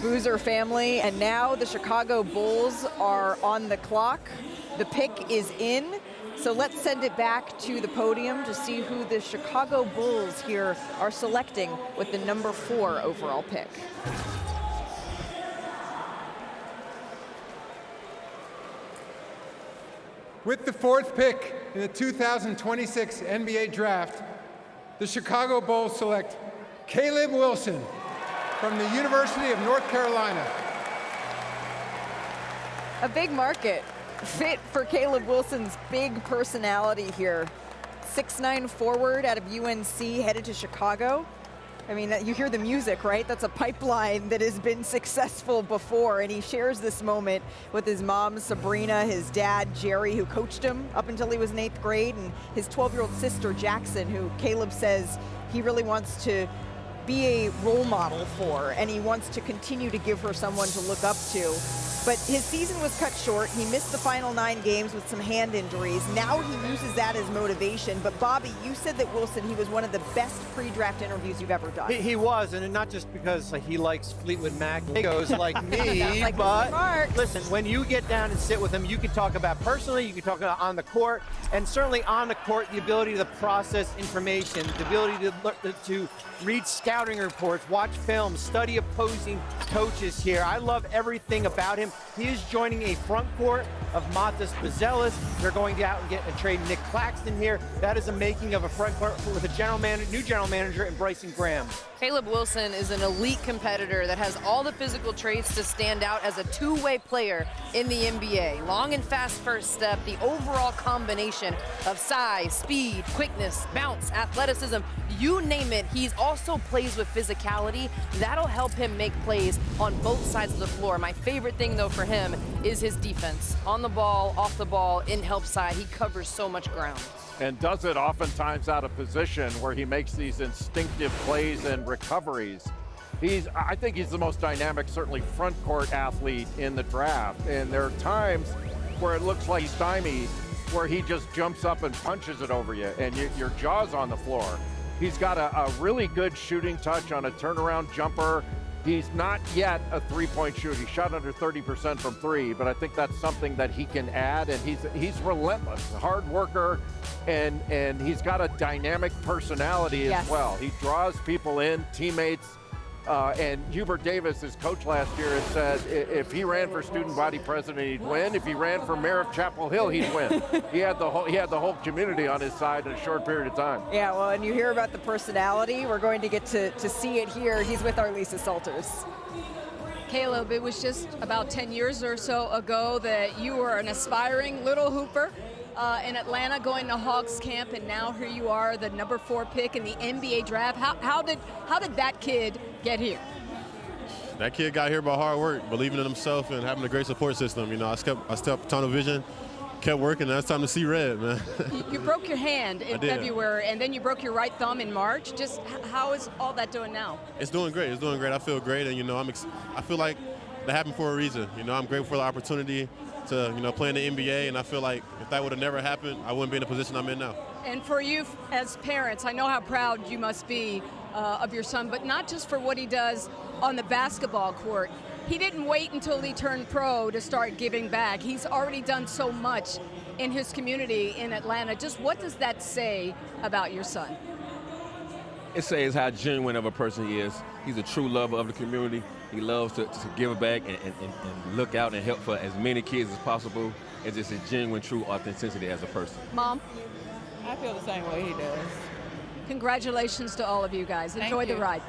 Boozer family, and now the Chicago Bulls are on the clock. The pick is in, so let's send it back to the podium to see who the Chicago Bulls here are selecting with the number 4 overall pick. With the 4th pick in the 2026 NBA Draft, the Chicago Bulls select Caleb Wilson from the University of North Carolina. A big market fit for Caleb Wilson's big personality here. 6'9" forward out of UNC, headed to Chicago. I mean, you hear the music, right? That's a pipeline that has been successful before, and he shares this moment with his mom, Sabrina, his dad, Jerry, who coached him up until he was in 8th grade, and his 12-year-old sister, Jackson, who Caleb says he really wants to be a role model for, and he wants to continue to give her someone to look up to. But his season was cut short. He missed the final 9 games with some hand injuries. Now he uses that as motivation. But Bobby, you said that Wilson, he was one of the best pre-draft interviews you've ever done. He was, and not just because he likes Fleetwood Mac Legos like me, like but listen, when you get down and sit with him, you can talk about personally, you can talk about on the court, and certainly on the court, the ability to process information, the ability to read scouting reports, watch film, study opposing coaches here. I love everything about him. He is joining a front court of Matas Buzelis. They're going out and get a trade Nick Claxton here. That is a making of a front court with a new general manager in Bryson Graham. Caleb Wilson is an elite competitor that has all the physical traits to stand out as a two-way player in the NBA. Long and fast first step, the overall combination of size, speed, quickness, bounce, athleticism, you name it. He also plays with physicality. That'll help him make plays on both sides of the floor. My favorite thing, though, for him is his defense. On the ball, off the ball, in help side, he covers so much ground. And does it oftentimes out of position where he makes these instinctive plays and recoveries. I think he's the most dynamic, certainly front court athlete in the draft. And there are times where it looks like stymied, where he just jumps up and punches it over you and your jaw's on the floor. He's got a really good shooting touch on a turnaround jumper. He's not yet a three-point shooter. He shot under 30% from 3, but I think that's something that he can add, and he's relentless, a hard worker, and he's got a dynamic personality as well. He draws people in, teammates, and Hubert Davis, his coach last year, had said if he ran for student body president, he'd win. If he ran for mayor of Chapel Hill, he'd win. He had the whole community on his side in a short period of time. Yeah, well, and you hear about the personality. We're going to get to see it here. He's with our Lisa Salters. Caleb, it was just about 10 years or so ago that you were an aspiring little hooper in Atlanta, going to Hawks camp, and now here you are, the number 4 pick in the NBA draft. How did that kid get here? That kid got here by hard work, believing in himself, and having a great support system. You know, I stepped tunnel vision, kept working, and now it's time to see red, man. You broke your hand in February, and then you broke your right thumb in March. Just how is all that doing now? It's doing great. It's doing great. I feel great, and you know, I feel like that happened for a reason. You know, I'm grateful for the opportunity to play in the NBA, and I feel like if that would have never happened, I wouldn't be in the position I'm in now. And for you as parents, I know how proud you must be of your son, but not just for what he does on the basketball court. He didn't wait until he turned pro to start giving back. He's already done so much in his community in Atlanta. Just what does that say about your son? It says how genuine of a person he is. He's a true lover of the community. He loves to give back and look out and help for as many kids as possible. It's just a genuine, true authenticity as a person. Mom? I feel the same way he does. Congratulations to all of you guys. Enjoy the ride.